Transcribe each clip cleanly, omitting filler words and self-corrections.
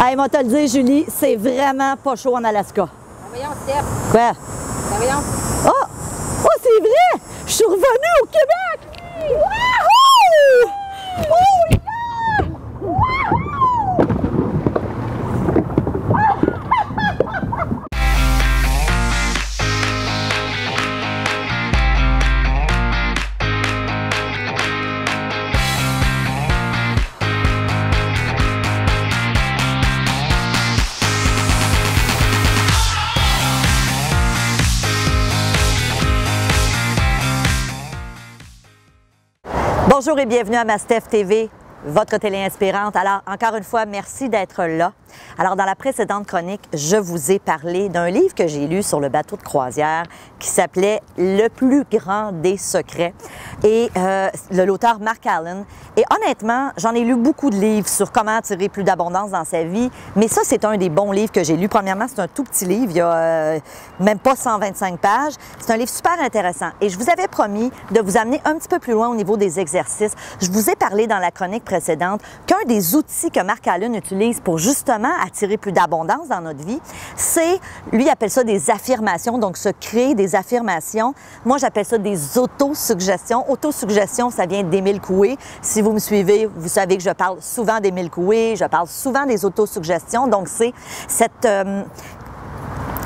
Hey, moi te le dire, Julie, c'est vraiment pas chaud en Alaska. Voyons, Steph. Quoi? Voyons. Oh! Oh, c'est vrai! Je suis revenue au Québec! Wouhou! Oh, yeah! Bonjour et bienvenue à Mastef TV, votre télé inspirante. Alors, encore une fois, merci d'être là. Alors, dans la précédente chronique, je vous ai parlé d'un livre que j'ai lu sur le bateau de croisière qui s'appelait « Le plus grand des secrets » et l'auteur Mark Allen. Et honnêtement, j'en ai lu beaucoup de livres sur comment attirer plus d'abondance dans sa vie, mais ça, c'est un des bons livres que j'ai lu. Premièrement, c'est un tout petit livre, il y a même pas 125 pages. C'est un livre super intéressant. Et je vous avais promis de vous amener un petit peu plus loin au niveau des exercices. Je vous ai parlé dans la chronique précédente qu'un des outils que Mark Allen utilise pour justement attirer plus d'abondance dans notre vie, c'est, lui, il appelle ça des affirmations, donc se créer des affirmations. Moi, j'appelle ça des autosuggestions. Autosuggestion, ça vient d'Émile Coué. Si vous me suivez, vous savez que je parle souvent d'Émile Coué, je parle souvent des autosuggestions. Donc, c'est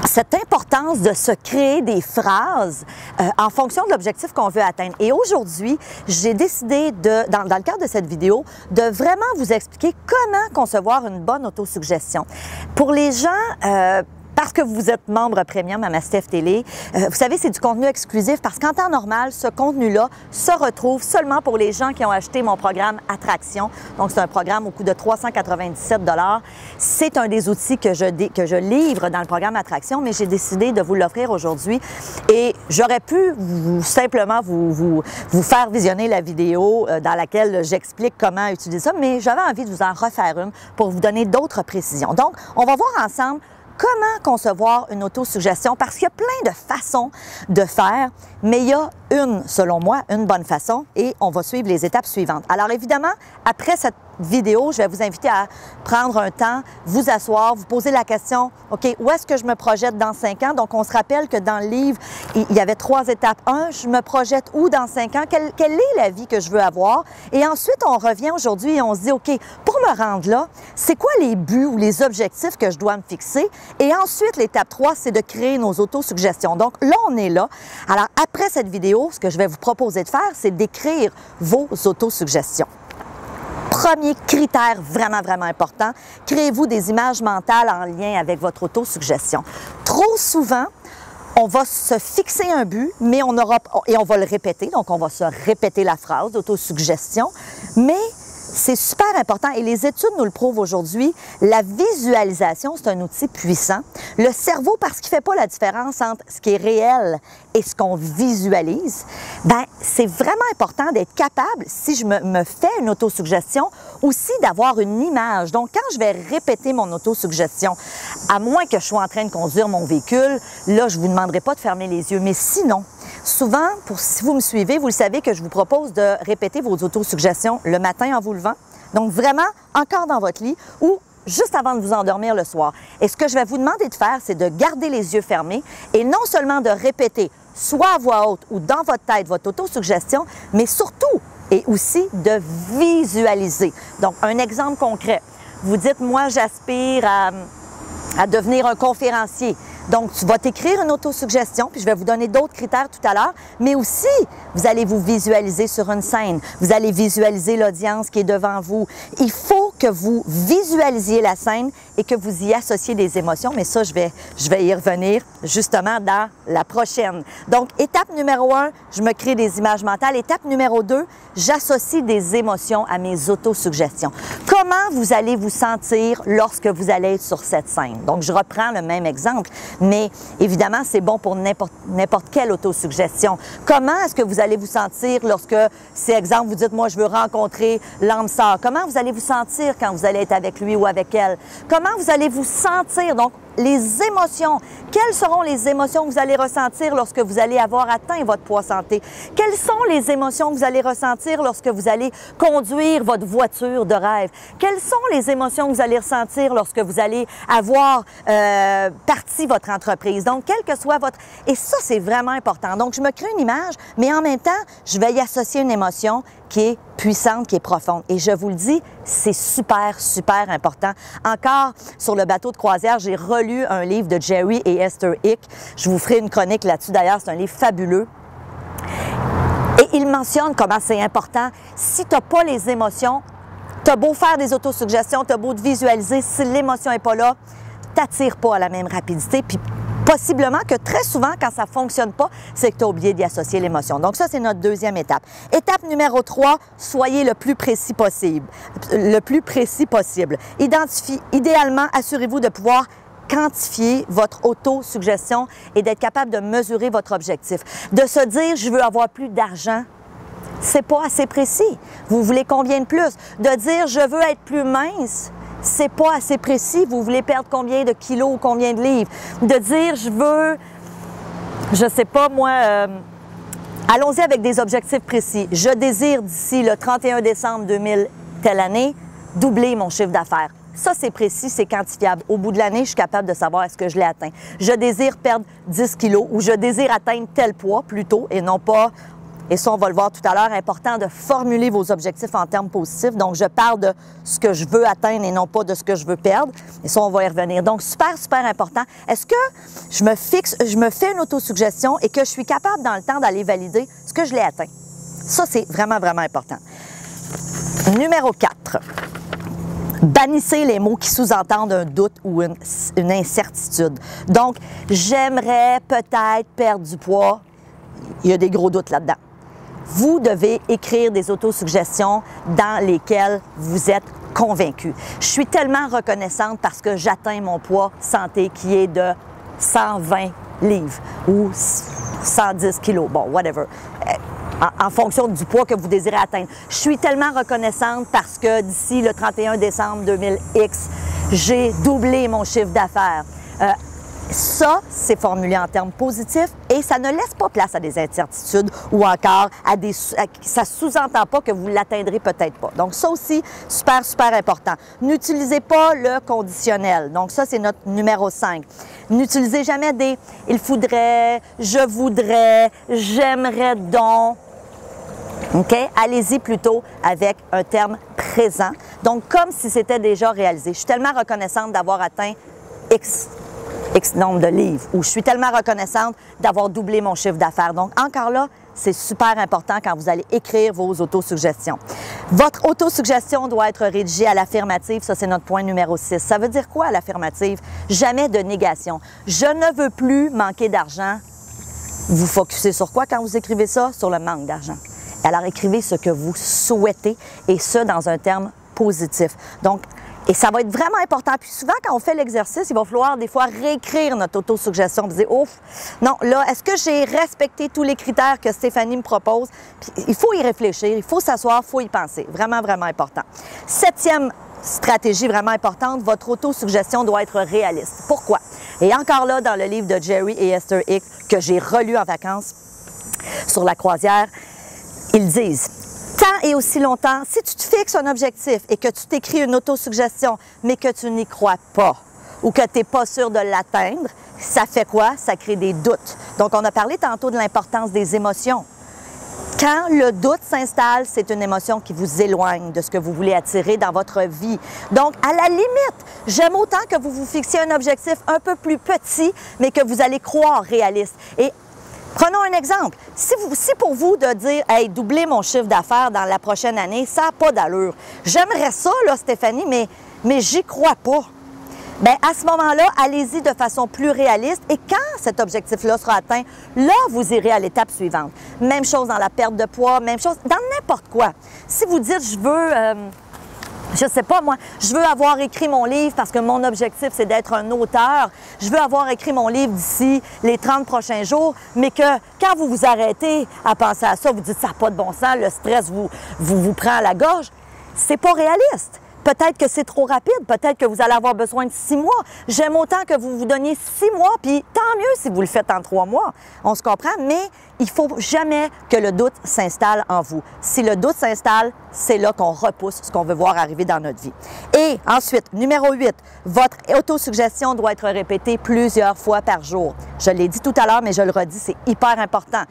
cette importance de se créer des phrases en fonction de l'objectif qu'on veut atteindre. Et aujourd'hui, j'ai décidé, dans le cadre de cette vidéo, de vraiment vous expliquer comment concevoir une bonne autosuggestion. Pour les gens... parce que vous êtes membre premium à Mastef Télé, vous savez, c'est du contenu exclusif parce qu'en temps normal, ce contenu-là se retrouve seulement pour les gens qui ont acheté mon programme Attraction. Donc, c'est un programme au coût de 397 $. C'est un des outils que je livre dans le programme Attraction, mais j'ai décidé de vous l'offrir aujourd'hui. Et j'aurais pu simplement vous faire visionner la vidéo dans laquelle j'explique comment utiliser ça, mais j'avais envie de vous en refaire une pour vous donner d'autres précisions. Donc, on va voir ensemble comment concevoir une autosuggestion, parce qu'il y a plein de façons de faire, mais il y a selon moi, une bonne façon et on va suivre les étapes suivantes. Alors évidemment, après cette vidéo, je vais vous inviter à prendre un temps, vous asseoir, vous poser la question, OK, où est-ce que je me projette dans 5 ans? Donc, on se rappelle que dans le livre, il y avait 3 étapes. 1, je me projette où dans 5 ans? Quelle est la vie que je veux avoir? Et ensuite, on revient aujourd'hui et on se dit, OK, pour me rendre là, c'est quoi les buts ou les objectifs que je dois me fixer? Et ensuite, l'étape 3, c'est de créer nos autosuggestions. Donc, là, on est là. Alors, après cette vidéo, ce que je vais vous proposer de faire, c'est d'écrire vos autosuggestions. Premier critère vraiment, vraiment important, créez-vous des images mentales en lien avec votre autosuggestion. Trop souvent, on va se fixer un but, mais on va le répéter, donc on va se répéter la phrase d'autosuggestion, mais c'est super important et les études nous le prouvent aujourd'hui. La visualisation, c'est un outil puissant. Le cerveau, parce qu'il ne fait pas la différence entre ce qui est réel et ce qu'on visualise, bien, c'est vraiment important d'être capable, si je me fais une autosuggestion, aussi d'avoir une image. Donc, quand je vais répéter mon autosuggestion, à moins que je sois en train de conduire mon véhicule, là, je ne vous demanderai pas de fermer les yeux. Mais sinon, souvent, si vous me suivez, vous le savez que je vous propose de répéter vos autosuggestions le matin en vous levant. Donc, vraiment, encore dans votre lit ou juste avant de vous endormir le soir. Et ce que je vais vous demander de faire, c'est de garder les yeux fermés et non seulement de répéter, soit à voix haute ou dans votre tête, votre autosuggestion, mais surtout et aussi de visualiser. Donc, un exemple concret. Vous dites, moi, j'aspire à devenir un conférencier. Donc, tu vas t'écrire une autosuggestion, puis je vais vous donner d'autres critères tout à l'heure, mais aussi, vous allez vous visualiser sur une scène, vous allez visualiser l'audience qui est devant vous. Il faut que vous visualisiez la scène et que vous y associez des émotions, mais ça, je vais y revenir justement dans la prochaine. Donc, étape numéro 1, je me crée des images mentales. Étape numéro 2, j'associe des émotions à mes autosuggestions. Comment vous allez vous sentir lorsque vous allez être sur cette scène? Donc, je reprends le même exemple. Mais évidemment, c'est bon pour n'importe quelle autosuggestion. Comment est-ce que vous allez vous sentir lorsque, c'est exemple, vous dites, moi, je veux rencontrer l'âme sœur. Comment vous allez vous sentir quand vous allez être avec lui ou avec elle? Comment vous allez vous sentir? Donc, les émotions. Quelles seront les émotions que vous allez ressentir lorsque vous allez avoir atteint votre poids santé? Quelles sont les émotions que vous allez ressentir lorsque vous allez conduire votre voiture de rêve? Quelles sont les émotions que vous allez ressentir lorsque vous allez avoir parti votre entreprise? Donc, quel que soit votre... Et ça, c'est vraiment important. Donc, je me crée une image, mais en même temps, je vais y associer une émotion qui est puissante, qui est profonde. Et je vous le dis, c'est super, super important. Encore, sur le bateau de croisière, j'ai relu un livre de Jerry et Esther Hick. Je vous ferai une chronique là-dessus. D'ailleurs, c'est un livre fabuleux. Et il mentionne comment c'est important. Si tu n'as pas les émotions, tu as beau faire des autosuggestions, tu as beau te visualiser, si l'émotion n'est pas là, tu n'attires pas à la même rapidité. Puis possiblement que très souvent, quand ça ne fonctionne pas, c'est que tu as oublié d'y associer l'émotion. Donc ça, c'est notre deuxième étape. Étape numéro 3, soyez le plus précis possible. Le plus précis possible. Idéalement, assurez-vous de pouvoir quantifier votre autosuggestion et d'être capable de mesurer votre objectif. De se dire, je veux avoir plus d'argent, c'est pas assez précis. Vous voulez combien de plus? De dire, je veux être plus mince, c'est pas assez précis. Vous voulez perdre combien de kilos ou combien de livres? De dire, je veux, je sais pas moi, allons-y avec des objectifs précis. Je désire d'ici le 31 décembre 2000, telle année, doubler mon chiffre d'affaires. Ça, c'est précis, c'est quantifiable. Au bout de l'année, je suis capable de savoir est-ce que je l'ai atteint. Je désire perdre 10 kilos ou je désire atteindre tel poids plutôt et non pas, et ça, on va le voir tout à l'heure, important de formuler vos objectifs en termes positifs. Donc, je parle de ce que je veux atteindre et non pas de ce que je veux perdre. Et ça, on va y revenir. Donc, super, super important. Est-ce que je me fais une autosuggestion et que je suis capable dans le temps d'aller valider ce que je l'ai atteint? Ça, c'est vraiment, vraiment important. Numéro 4. Bannissez les mots qui sous-entendent un doute ou une incertitude. Donc, j'aimerais peut-être perdre du poids. Il y a des gros doutes là-dedans. Vous devez écrire des autosuggestions dans lesquelles vous êtes convaincu. Je suis tellement reconnaissante parce que j'atteins mon poids santé qui est de 120 livres ou 110 kilos, bon, whatever. En fonction du poids que vous désirez atteindre. Je suis tellement reconnaissante parce que d'ici le 31 décembre 2000X, j'ai doublé mon chiffre d'affaires. Ça, c'est formulé en termes positifs et ça ne laisse pas place à des incertitudes ou encore ça ne sous-entend pas que vous ne l'atteindrez peut-être pas. Donc ça aussi, super, super important. N'utilisez pas le conditionnel. Donc ça, c'est notre numéro 5. N'utilisez jamais des « il faudrait »,« je voudrais »,« j'aimerais donc ». OK? Allez-y plutôt avec un terme présent. Donc, comme si c'était déjà réalisé. Je suis tellement reconnaissante d'avoir atteint X nombre de livres ou je suis tellement reconnaissante d'avoir doublé mon chiffre d'affaires. Donc, encore là, c'est super important quand vous allez écrire vos autosuggestions. Votre autosuggestion doit être rédigée à l'affirmative. Ça, c'est notre point numéro 6. Ça veut dire quoi à l'affirmative? Jamais de négation. Je ne veux plus manquer d'argent. Vous focussez sur quoi quand vous écrivez ça? Sur le manque d'argent. Alors, écrivez ce que vous souhaitez et ça dans un terme positif. Donc, et ça va être vraiment important. Puis souvent, quand on fait l'exercice, il va falloir des fois réécrire notre autosuggestion. Puis dire, ouf, non, là, est-ce que j'ai respecté tous les critères que Stéphanie me propose? Puis il faut y réfléchir, il faut s'asseoir, il faut y penser. Vraiment, vraiment important. 7e stratégie vraiment importante, votre autosuggestion doit être réaliste. Pourquoi? Et encore là, dans le livre de Jerry et Esther Hick, que j'ai relu en vacances sur la croisière, ils disent, tant et aussi longtemps, si tu te fixes un objectif et que tu t'écris une autosuggestion, mais que tu n'y crois pas ou que tu n'es pas sûr de l'atteindre, ça fait quoi? Ça crée des doutes. Donc, on a parlé tantôt de l'importance des émotions. Quand le doute s'installe, c'est une émotion qui vous éloigne de ce que vous voulez attirer dans votre vie. Donc, à la limite, j'aime autant que vous vous fixiez un objectif un peu plus petit, mais que vous allez croire réaliste. Et prenons un exemple. Si pour vous de dire « Hey, doubler mon chiffre d'affaires dans la prochaine année, ça n'a pas d'allure. J'aimerais ça, là, Stéphanie, mais j'y crois pas. » Bien, à ce moment-là, allez-y de façon plus réaliste et quand cet objectif-là sera atteint, là, vous irez à l'étape suivante. Même chose dans la perte de poids, même chose dans n'importe quoi. Si vous dites « Je veux... je sais pas, moi, je veux avoir écrit mon livre parce que mon objectif, c'est d'être un auteur. Je veux avoir écrit mon livre d'ici les 30 prochains jours, mais que quand vous vous arrêtez à penser à ça, vous dites « ça n'a pas de bon sens, le stress vous prend à la gorge », c'est pas réaliste. Peut-être que c'est trop rapide, peut-être que vous allez avoir besoin de 6 mois. J'aime autant que vous vous donniez 6 mois, puis tant mieux si vous le faites en 3 mois. On se comprend, mais il ne faut jamais que le doute s'installe en vous. Si le doute s'installe, c'est là qu'on repousse ce qu'on veut voir arriver dans notre vie. Et ensuite, numéro 8, votre autosuggestion doit être répétée plusieurs fois par jour. Je l'ai dit tout à l'heure, mais je le redis, c'est hyper important.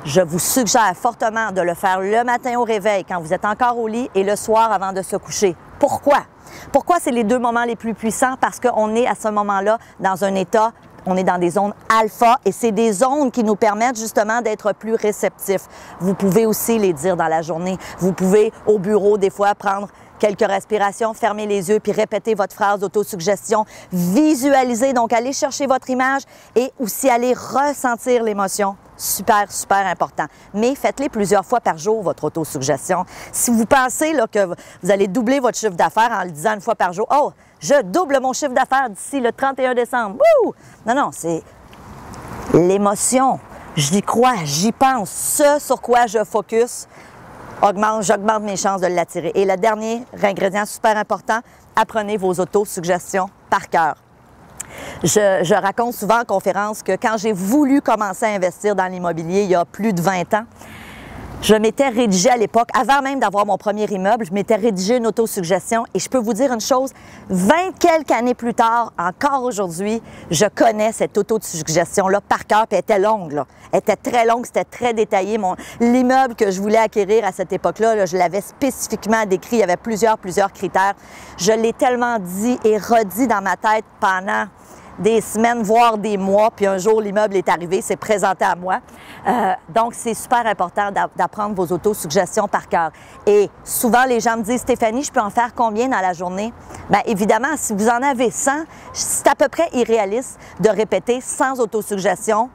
Je vous suggère fortement de le faire le matin au réveil, quand vous êtes encore au lit, et le soir avant de se coucher. Pourquoi? Pourquoi c'est les 2 moments les plus puissants? Parce qu'on est à ce moment-là dans un état, on est dans des zones alpha, et c'est des zones qui nous permettent justement d'être plus réceptifs. Vous pouvez aussi les dire dans la journée. Vous pouvez au bureau des fois prendre quelques respirations, fermer les yeux puis répéter votre phrase d'autosuggestion. Visualisez, donc allez chercher votre image et aussi allez ressentir l'émotion. Super, super important. Mais faites-les plusieurs fois par jour, votre autosuggestion. Si vous pensez là, que vous allez doubler votre chiffre d'affaires en le disant une fois par jour, « Oh, je double mon chiffre d'affaires d'ici le 31 décembre. » Wouh! Non, non, c'est l'émotion. J'y crois, j'y pense. Ce sur quoi je focus, j'augmente mes chances de l'attirer. Et le dernier ingrédient super important, apprenez vos autosuggestions par cœur. Je raconte souvent en conférence que quand j'ai voulu commencer à investir dans l'immobilier il y a plus de 20 ans, je m'étais rédigé à l'époque, avant même d'avoir mon premier immeuble, je m'étais rédigé une autosuggestion et je peux vous dire une chose, 20 quelques années plus tard, encore aujourd'hui, je connais cette autosuggestion-là par cœur, puis elle était longue, là. Elle était très longue, c'était très détaillé. L'immeuble que je voulais acquérir à cette époque-là, là, je l'avais spécifiquement décrit, il y avait plusieurs critères. Je l'ai tellement dit et redit dans ma tête pendant des semaines, voire des mois, puis un jour, l'immeuble est arrivé, s'est présenté à moi. Donc, c'est super important d'apprendre vos autosuggestions par cœur. Et souvent, les gens me disent, « Stéphanie, je peux en faire combien dans la journée? » Bien, évidemment, si vous en avez 100, c'est à peu près irréaliste de répéter 100 autosuggestions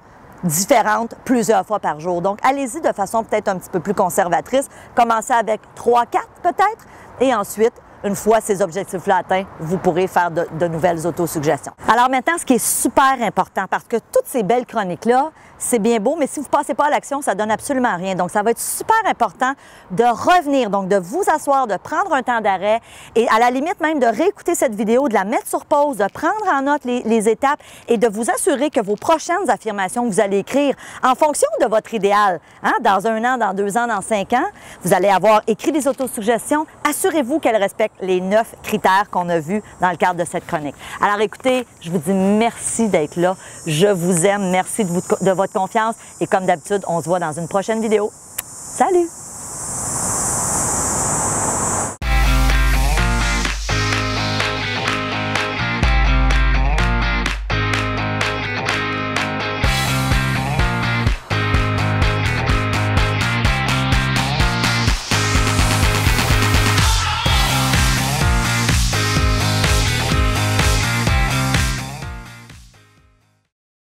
différentes plusieurs fois par jour. Donc, allez-y de façon peut-être un petit peu plus conservatrice. Commencez avec 3, 4 peut-être, et ensuite, une fois ces objectifs-là atteints, vous pourrez faire de nouvelles autosuggestions. Alors maintenant, ce qui est super important, parce que toutes ces belles chroniques-là, c'est bien beau, mais si vous ne passez pas à l'action, ça ne donne absolument rien. Donc, ça va être super important de revenir, donc de vous asseoir, de prendre un temps d'arrêt et à la limite même de réécouter cette vidéo, de la mettre sur pause, de prendre en note les étapes et de vous assurer que vos prochaines affirmations que vous allez écrire en fonction de votre idéal, hein, dans 1 an, dans 2 ans, dans 5 ans, vous allez avoir écrit des autosuggestions. Assurez-vous qu'elles respectent les 9 critères qu'on a vus dans le cadre de cette chronique. Alors écoutez, je vous dis merci d'être là. Je vous aime. Merci de votre confiance. Et comme d'habitude, on se voit dans une prochaine vidéo. Salut!